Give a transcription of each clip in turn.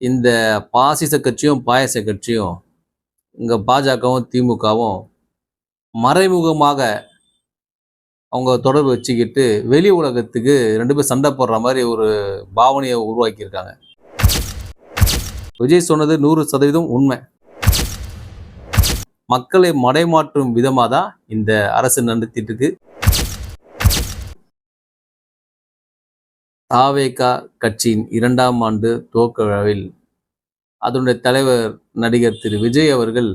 இந்த பாசிச கட்சியும், பாயாச கட்சியும், இங்க பாஜகவும், திமுகவும் மறைமுகமாக அவங்க தொடர்பு வச்சுக்கிட்டு, வெளி உலகத்துக்கு 2 பேரும் சண்டை போடுற மாரி ஒரு பாவனைய உருவாக்கியிருக்காங்க. விஜய் சொன்னது 100% உண்மை. மக்களை மடைமாற்றும் விதமா தான் இந்த அரசு நடத்திட்டு இருக்கு. தாவேக கட்சியின் 2ஆம் ஆண்டு துவக்க விழாவில் அதனுடைய தலைவர் நடிகர் திரு விஜய் அவர்கள்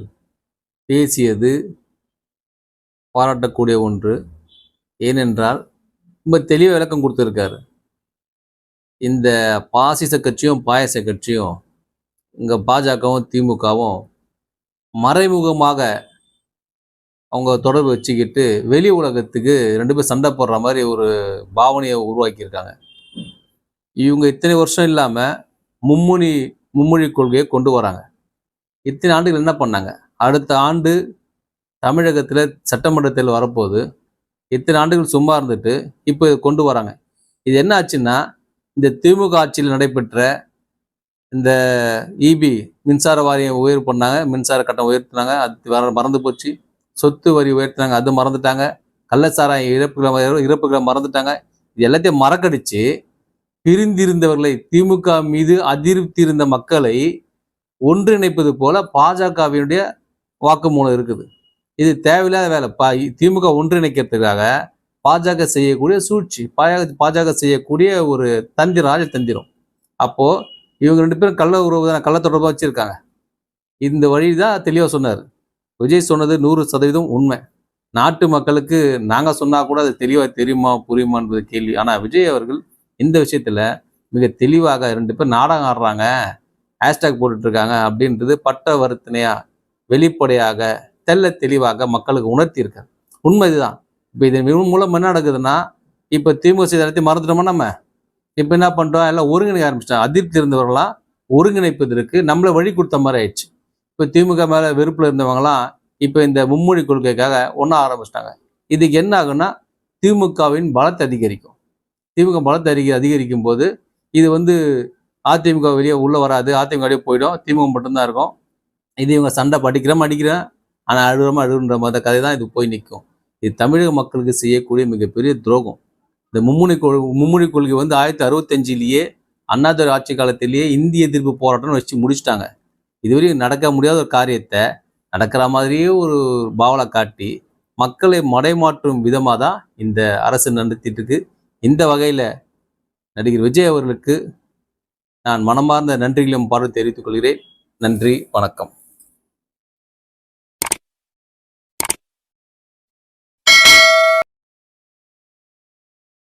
பேசியது பாராட்டக்கூடிய ஒன்று. ஏனென்றால் ரொம்ப தெளிவாக விளக்கம் கொடுத்துருக்காரு. இந்த பாசிச கட்சியும், பாயாச கட்சியும், இங்க பாஜகவும், திமுகவும் மறைமுகமாக அவங்க தொடர்பு வச்சுக்கிட்டு, வெளி உலகத்துக்கு 2 பேரும் சண்டை போடுற மாதிரி ஒரு பாவனையை உருவாக்கியிருக்காங்க. இவங்க இத்தனை வருஷம் இல்லாம மும்மொழி கொள்கையை கொண்டு வராங்க. இத்தனை ஆண்டுகள் என்ன பண்ணாங்க? அடுத்த ஆண்டு தமிழகத்தில் சட்டமன்றத்தில் வரப்போகுது. இத்தனை ஆண்டுகள் சும்மா இருந்துட்டு இப்போ கொண்டு வராங்க. இது என்ன ஆச்சுன்னா, இந்த திமுக ஆட்சியில் நடைபெற்ற இந்த இபி மின்சார வாரியம் உயர்வு பண்ணாங்க, மின்சார கட்டணம் உயர்த்தினாங்க, அது மறந்து போச்சு. சொத்து வரி உயர்த்தினாங்க, அது மறந்துட்டாங்க. கள்ளச்சாராய இறப்புகளை மறந்துட்டாங்க. இது எல்லாத்தையும் மறக்கடிச்சு பிரிந்திருந்தவர்களை, திமுக மீது அதிருப்தி இருந்த மக்களை ஒன்றிணைப்பது போல பாஜகவினுடைய வாக்குமூலம் இருக்குது. இது தேவையில்லாத வேலை. திமுக ஒன்றிணைக்கிறதுக்காக பாஜக செய்யக்கூடிய சூழ்ச்சி, பாஜக செய்யக்கூடிய ஒரு தந்திரம், ராஜதந்திரம். அப்போ இவங்க 2 பேரும் கள்ள தொடர்பா வச்சிருக்காங்க. இந்த வழிதான் தெளிவா சொன்னார். விஜய் சொன்னது 100% உண்மை. நாட்டு மக்களுக்கு நாங்க சொன்னா கூட அது தெளிவா தெரியுமா, புரியுமா என்பது கேள்வி. ஆனா விஜய் அவர்கள் இந்த விஷயத்துல மிக தெளிவாக 2 பேர் நாடகம் ஆடுறாங்க, ஹேஷ்டாக் போட்டுட்டு இருக்காங்க அப்படின்றது பட்ட வருத்தனையா, வெளிப்படையாக, தெல்ல தெளிவாக மக்களுக்கு உணர்த்தியிருக்காரு. உண்மை இதுதான். இப்போ இதன் மூலம் என்ன நடக்குதுன்னா, இப்போ திமுக செய்த எல்லாத்தையும் மறந்துட்டோமா நம்ம? இப்போ என்ன பண்ணுறோம்? எல்லாம் ஒருங்கிணைக்க ஆரம்பிச்சிட்டாங்க. அதிருப்தி இருந்தவர்களாம் ஒருங்கிணைப்பதற்கு நம்மளை வழி கொடுத்த மாதிரி ஆயிடுச்சு. இப்போ திமுக மேலே வெறுப்பில் இருந்தவங்களாம் இப்போ இந்த மும்மொழி கொள்கைக்காக ஒன்றா ஆரம்பிச்சிட்டாங்க. இதுக்கு என்ன ஆகுன்னா, திமுகவின் பலத்தை அதிகரிக்கும். திமுக பலத்தை அதிகரிக்கும் போது இது அதிமுக வெளியே உள்ள வராது, அதிமுக வெளியே போயிடும், திமுக மட்டும்தான் இருக்கும். இது இவங்க சண்டை அடிக்கிறேன் ஆனால் அழுகுன்ற மாதிரி கதை தான் இது போய் நிற்கும். இது தமிழக மக்களுக்கு செய்யக்கூடிய மிகப்பெரிய துரோகம். இந்த மும்மொழி கொள்கை 1965 அண்ணாதுரை ஆட்சி காலத்திலேயே இந்திய எதிர்ப்பு போராட்டம்னு வச்சு முடிச்சுட்டாங்க. இதுவரையும் நடக்க முடியாத ஒரு காரியத்தை நடக்கிற மாதிரியே ஒரு பாவலை காட்டி மக்களை மடைமாற்றும் விதமாக தான் இந்த அரசு நடத்திட்டு இருக்கு. இந்த வகையில் நடிகர் விஜய் அவர்களுக்கு நான் மனமார்ந்த நன்றிகளையும் பாராட்டு தெரிவித்துக் கொள்கிறேன். நன்றி, வணக்கம்.